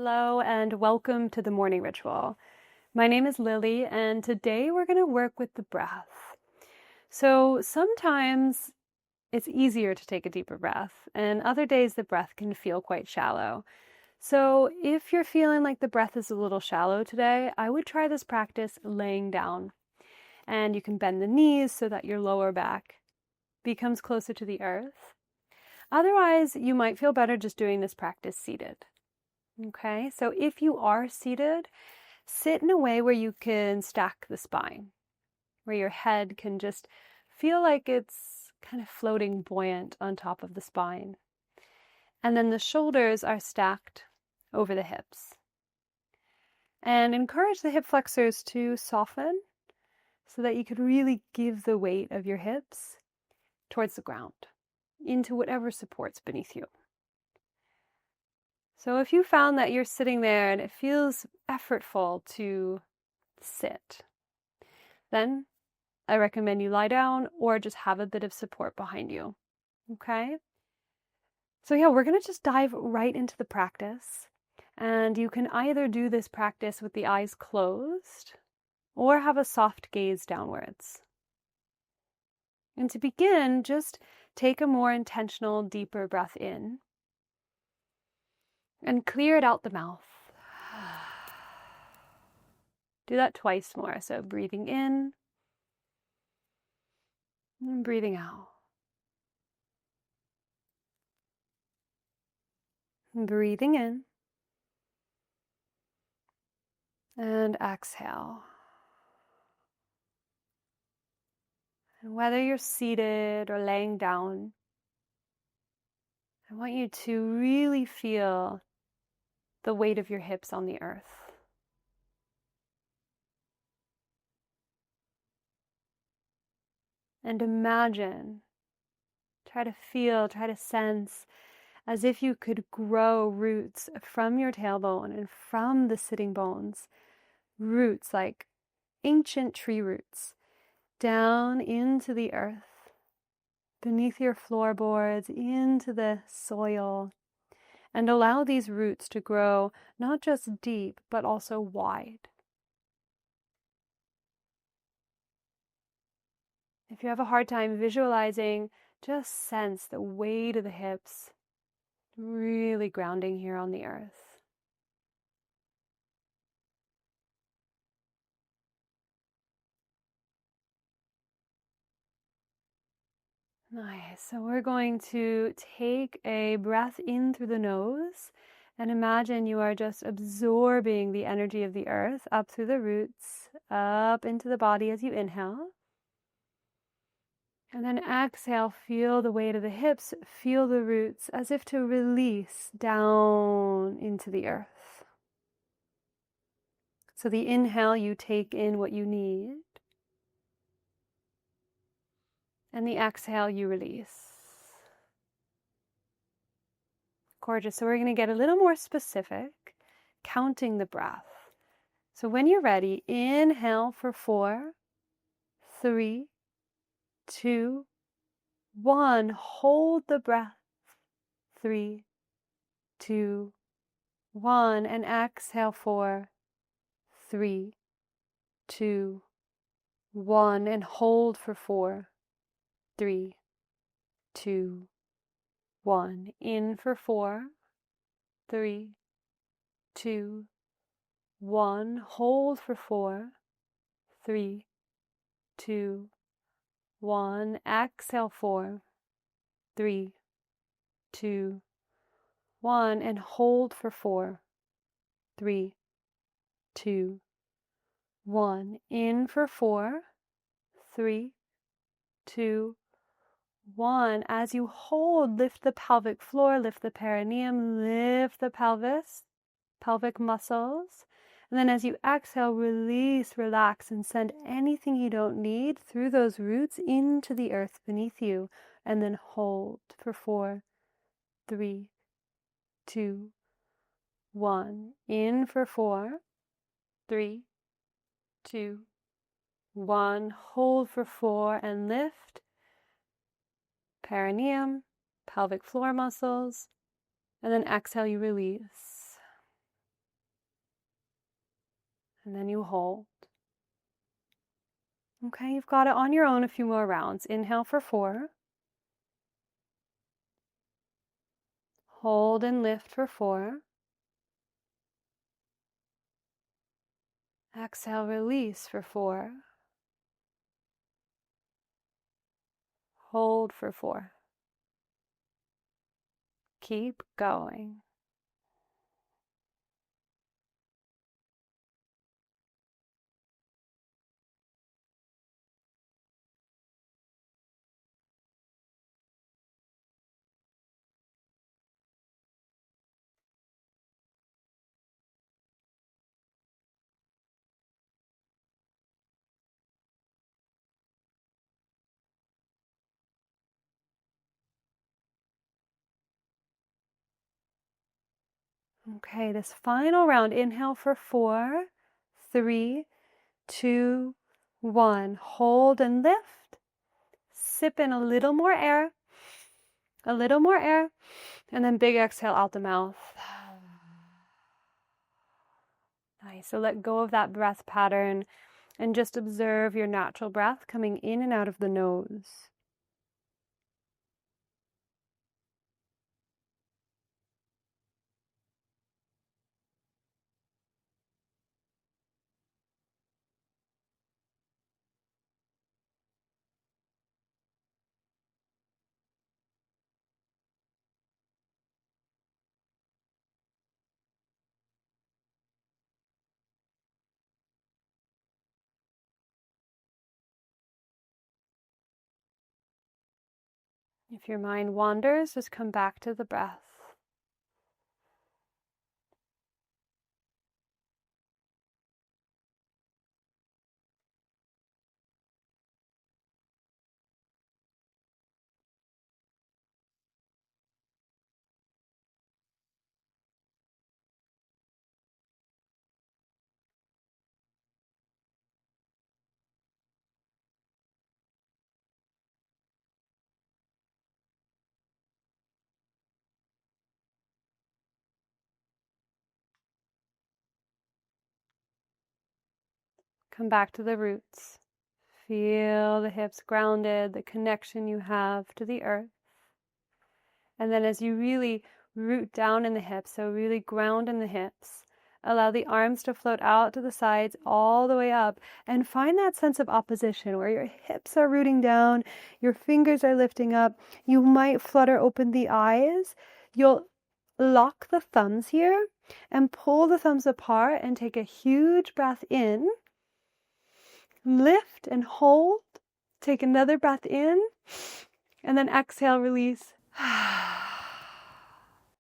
Hello and welcome to the morning ritual. My name is Lily and today we're going to work with the breath. So sometimes it's easier to take a deeper breath and other days the breath can feel quite shallow. So if you're feeling like the breath is a little shallow today, I would try this practice laying down. And you can bend the knees so that your lower back becomes closer to the earth. Otherwise, you might feel better just doing this practice seated. Okay, so if you are seated, sit in a way where you can stack the spine, where your head can just feel like it's kind of floating buoyant on top of the spine. And then the shoulders are stacked over the hips. And encourage the hip flexors to soften so that you could really give the weight of your hips towards the ground, into whatever supports beneath you. So if you found that you're sitting there and it feels effortful to sit, then I recommend you lie down or just have a bit of support behind you. Okay? So yeah, we're going to just dive right into the practice. And you can either do this practice with the eyes closed or have a soft gaze downwards. And to begin, just take a more intentional, deeper breath in. And clear it out the mouth. Do that twice more. So breathing in and breathing out. Breathing in and exhale. And whether you're seated or laying down, I want you to really feel the weight of your hips on the earth. And imagine, try to feel, try to sense as if you could grow roots from your tailbone and from the sitting bones, roots like ancient tree roots, down into the earth, beneath your floorboards, into the soil, and allow these roots to grow not just deep, but also wide. If you have a hard time visualizing, just sense the weight of the hips, really grounding here on the earth. Nice. So we're going to take a breath in through the nose and imagine you are just absorbing the energy of the earth up through the roots, up into the body as you inhale. And then exhale, feel the weight of the hips, feel the roots as if to release down into the earth. So the inhale, you take in what you need. And the exhale, you release. Gorgeous. So we're going to get a little more specific, counting the breath. So when you're ready, inhale for 4, 3, 2, 1. Hold the breath. 3, 2, 1. And exhale 4, 3, 2, 1. And hold for 4, 3, 2, 1. In for 4, 3, 2, 1. Hold for 4, 3, 2, 1. Exhale 4, 3, 2, 1. And hold for 4, 3, 2, 1. In for 4, 3, 2, 1. As you hold, lift the pelvic floor, lift the perineum, lift the pelvis, pelvic muscles. And then as you exhale, release, relax, and send anything you don't need through those roots into the earth beneath you. And then hold for 4, 3, 2, 1. In for 4, 3, 2, 1. Hold for 4 and lift. Perineum, pelvic floor muscles, and then exhale, you release. And then you hold. Okay, you've got it on your own a few more rounds. Inhale for 4. Hold and lift for 4. Exhale, release for 4. Hold for 4. Keep going. Okay, this final round, inhale for 4, 3, 2, 1. Hold and lift. Sip in a little more air, and then big exhale out the mouth. Nice. So let go of that breath pattern and just observe your natural breath coming in and out of the nose. If your mind wanders, just come back to the breath. Come back to the roots. Feel the hips grounded, the connection you have to the earth. And then as you really root down in the hips, so really ground in the hips, allow the arms to float out to the sides all the way up, and find that sense of opposition where your hips are rooting down, your fingers are lifting up. You might flutter open the eyes. You'll lock the thumbs here and pull the thumbs apart and take a huge breath in. Lift and hold. Take another breath in, and then exhale, release.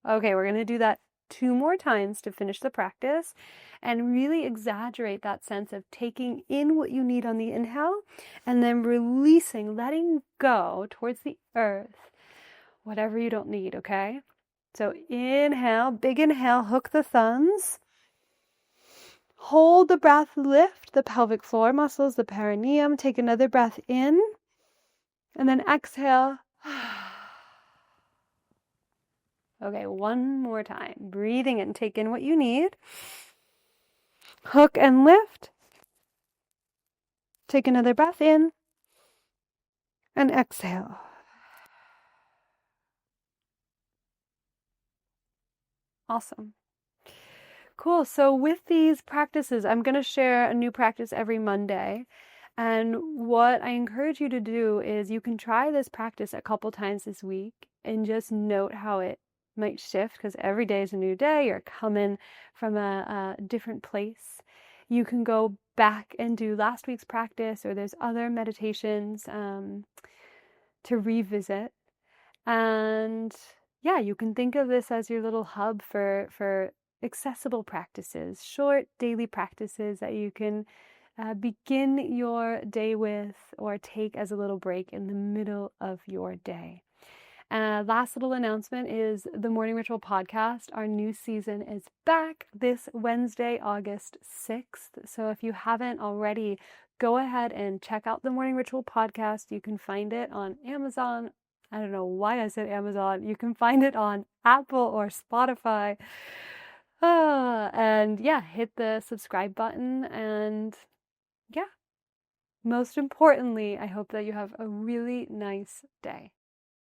Okay, we're going to do that 2 more times to finish the practice and really exaggerate that sense of taking in what you need on the inhale and then releasing, letting go towards the earth, whatever you don't need, okay? So inhale, big inhale, hook the thumbs. Hold the breath, lift the pelvic floor muscles, the perineum. Take another breath in, and then exhale. Okay, one more time. Breathing in, take in what you need. Hook and lift. Take another breath in, and exhale. Awesome. Cool. So with these practices, I'm going to share a new practice every Monday. And what I encourage you to do is you can try this practice a couple times this week and just note how it might shift, because every day is a new day. You're coming from a different place. You can go back and do last week's practice, or there's other meditations to revisit. And yeah, you can think of this as your little hub for accessible practices, short daily practices that you can begin your day with or take as a little break in the middle of your day. Last little announcement is the Morning Ritual podcast. Our new season is back this Wednesday, August 6th. So if you haven't already, go ahead and check out the Morning Ritual podcast. You can find it on Amazon. I don't know why I said Amazon. You can find it on Apple or Spotify. And And yeah, hit the subscribe button. And yeah, most importantly, I hope that you have a really nice day.